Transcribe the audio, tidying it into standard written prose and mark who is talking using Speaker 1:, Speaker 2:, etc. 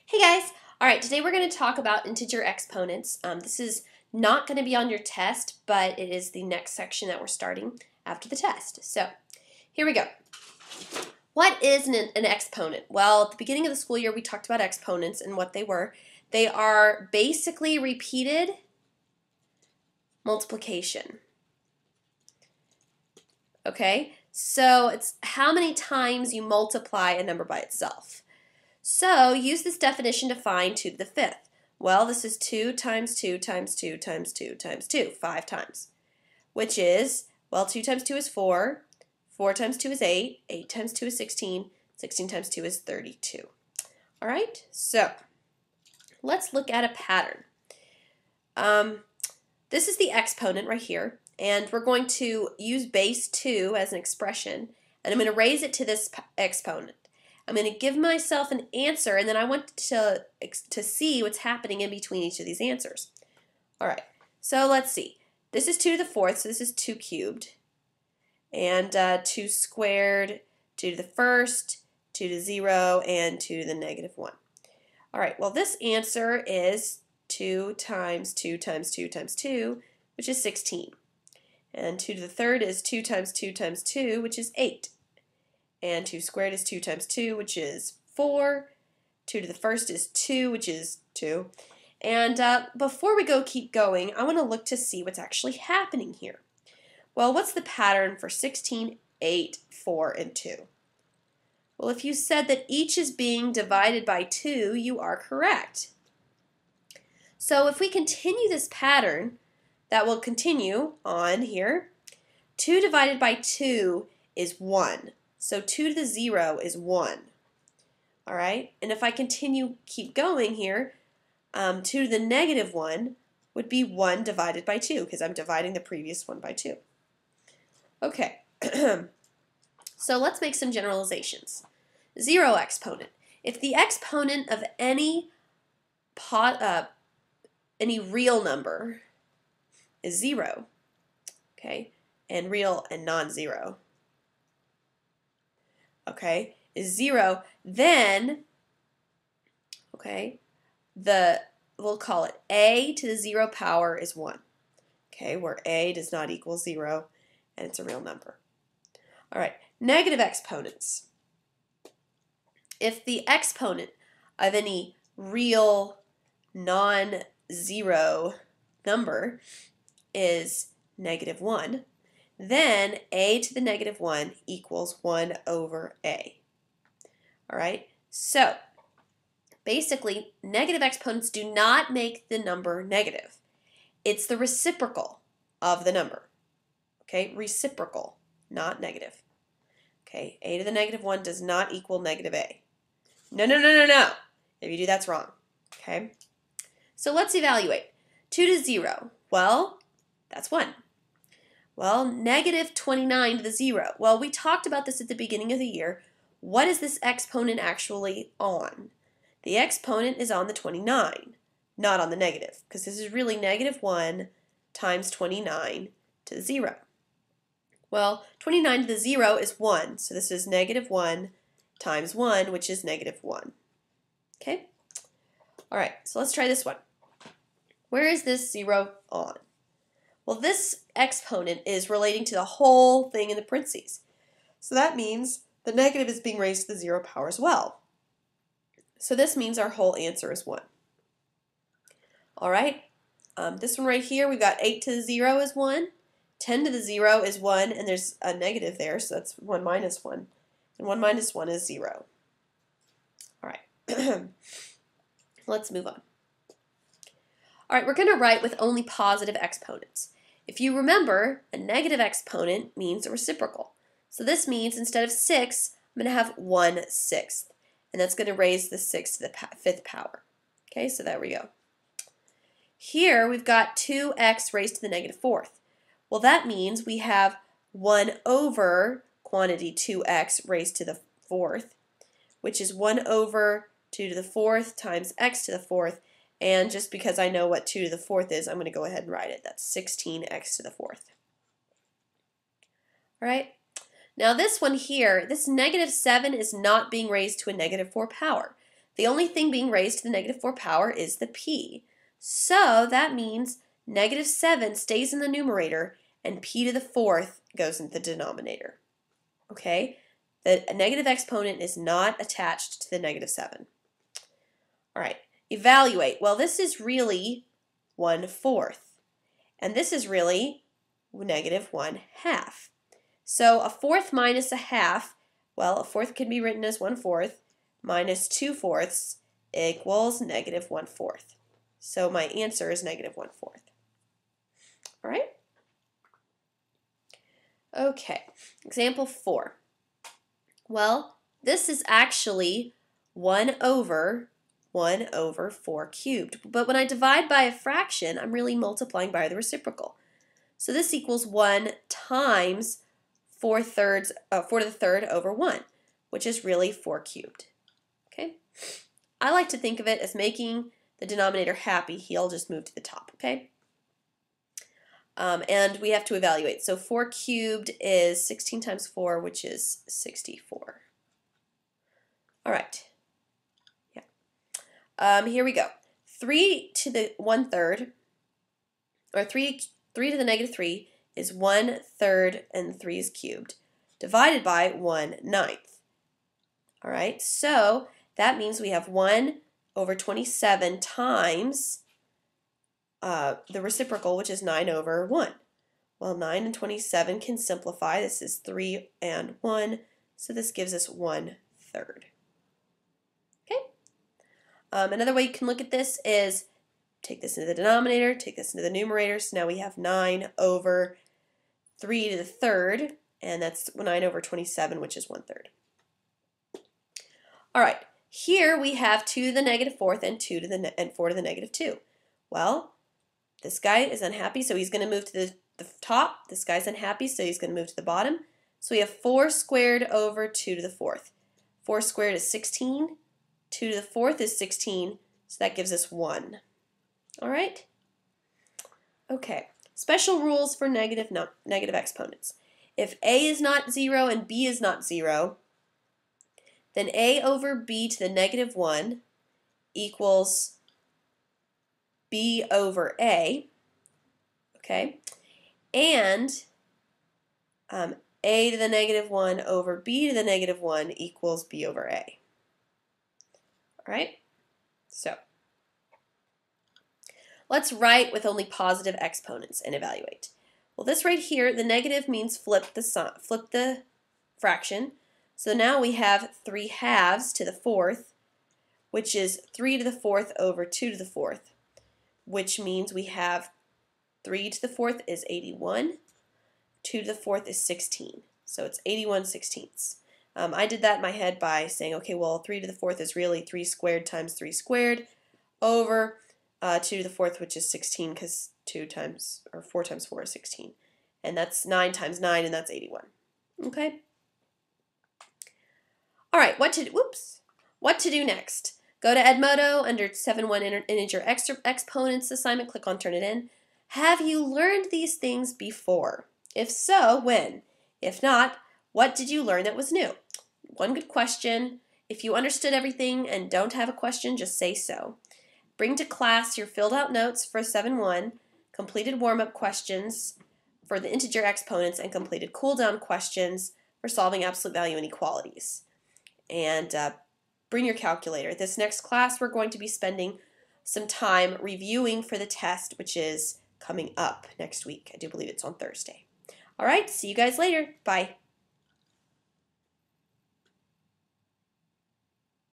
Speaker 1: Hey guys! Alright, today we're going to talk about integer exponents. This is not going to be on your test, but it is the next section that we're starting after the test. So, here we go. What is an exponent? Well, at the beginning of the school year we talked about exponents and what they were. They are basically repeated multiplication. Okay? So, it's how many times you multiply a number by itself. So use this definition to find 2 to the 5th. Well, this is 2 times 2 times 2 times 2 times 2, 5 times. Which is, well, 2 times 2 is 4, 4 times 2 is 8, 8 times 2 is 16, 16 times 2 is 32. All right, so let's look at a pattern. This is the exponent right here, and we're going to use base 2 as an expression, and I'm going to raise it to this exponent. I'm going to give myself an answer, and then I want to see what's happening in between each of these answers. All right, so let's see. This is 2 to the 4th, so this is 2 cubed. And 2 squared, 2 to the 1st, 2 to 0, and 2 to the negative 1. All right, well, this answer is 2 times 2 times 2 times 2, which is 16. And 2 to the 3rd is 2 times 2 times 2, which is 8. And 2 squared is 2 times 2, which is 4. 2 to the 1st is 2, which is 2. And before we keep going, I want to look to see what's actually happening here. Well, what's the pattern for 16, 8, 4, and 2? Well, if you said that each is being divided by 2, you are correct. So if we continue this pattern, that will continue on here. 2 divided by 2 is 1. So 2 to the 0 is 1. All right, and if I keep going here, 2 to the negative 1 would be 1 divided by 2 because I'm dividing the previous one by 2. Okay, so let's make some generalizations. 0 exponent. If the exponent of any real number is 0, okay, and real and non-zero, okay, is 0, then, okay, we'll call it a to the 0 power is 1, okay, where a does not equal 0, and it's a real number. All right, negative exponents. If the exponent of any real non-zero number is negative 1, then a to the negative 1 equals 1 over a. All right, so basically negative exponents do not make the number negative. It's the reciprocal of the number. Okay, reciprocal, not negative. Okay, a to the negative 1 does not equal negative a. No, no, no, no, no. If you do, that's wrong. Okay, so let's evaluate. 2 to 0, well, that's 1. Well, negative 29 to the 0. Well, we talked about this at the beginning of the year. What is this exponent actually on? The exponent is on the 29, not on the negative, because this is really negative 1 times 29 to the 0. Well, 29 to the 0 is 1, so this is negative 1 times 1, which is negative 1. Okay? All right, so let's try this one. Where is this 0 on? Well, this exponent is relating to the whole thing in the parentheses. So that means the negative is being raised to the 0 power as well. So this means our whole answer is 1. All right, this one right here, we've got 8 to the 0 is 1, 10 to the 0 is 1, and there's a negative there, so that's 1 minus 1. And 1 minus 1 is 0. All right, let's move on. All right, we're going to write with only positive exponents. If you remember, a negative exponent means a reciprocal. So this means instead of 6, I'm going to have 1/6. And that's going to raise the 6 to the 5th power. Okay, so there we go. Here we've got 2x raised to the negative 4th. Well, that means we have 1 over quantity 2x raised to the 4th, which is 1 over 2 to the 4th times x to the 4th. And just because I know what 2 to the 4th is, I'm going to go ahead and write it. That's 16x to the 4th. All right. Now this one here, this negative 7 is not being raised to a negative 4 power. The only thing being raised to the negative 4 power is the p. So that means negative 7 stays in the numerator and p to the 4th goes in the denominator. Okay? The negative exponent is not attached to the negative 7. All right, evaluate. Well, this is really 1/4. And this is really negative 1/2. So a fourth minus a half, well, a fourth can be written as 1/4 minus 2/4 equals negative 1/4. So my answer is negative 1/4. All right? Okay, example 4. Well, this is actually 1 over 4 cubed. But when I divide by a fraction, I'm really multiplying by the reciprocal. So this equals 1 times 4 to the third over 1, which is really 4 cubed. Okay? I like to think of it as making the denominator happy. He'll just move to the top, okay? And we have to evaluate. So 4 cubed is 16 times 4, which is 64. All right. Yeah. Here we go. 3 to the 1/3, or 3 to the negative 3 is 1/3 and 3 is cubed, divided by 1/9. All right, so that means we have 1 over 27 times the reciprocal, which is 9 over 1. Well, 9 and 27 can simplify. This is 3 and 1, so this gives us 1/3. Okay? Another way you can look at this is take this into the denominator, take this into the numerator, so now we have 9 over 3 to the third, and that's 9 over 27, which is 1/3. All right, here we have 2 to the negative 4th and 4 to the negative 2. Well, this guy is unhappy, so he's going to move to the top. This guy's unhappy, so he's going to move to the bottom. So we have 4 squared over 2 to the 4th. 4 squared is 16. 2 to the 4th is 16, so that gives us 1. All right? Okay. Special rules for negative exponents. If a is not 0 and b is not 0, then a over b to the negative 1 equals b over a. Okay? And a to the negative 1 over b to the negative 1 equals b over a. All right? So let's write with only positive exponents and evaluate. Well, this right here, the negative means flip the fraction. So now we have 3/2 to the 4th, which is 3 to the 4th over 2 to the 4th, which means we have 3 to the 4th is 81, 2 to the 4th is 16. So it's 81/16. I did that in my head by saying, okay, well, 3 to the 4th is really 3 squared times 3 squared over 2 to the 4th, which is 16, because 4 times 4 is 16. And that's 9 times 9, and that's 81. Okay? All right, what to do next? Go to Edmodo under 7.1 integer exponents assignment, click on Turn It In. Have you learned these things before? If so, when? If not, what did you learn that was new? One good question. If you understood everything and don't have a question, just say so. Bring to class your filled out notes for 7.1, completed warm-up questions for the integer exponents, and completed cool-down questions for solving absolute value inequalities. And bring your calculator. This next class we're going to be spending some time reviewing for the test, which is coming up next week. I do believe it's on Thursday. All right, see you guys later. Bye.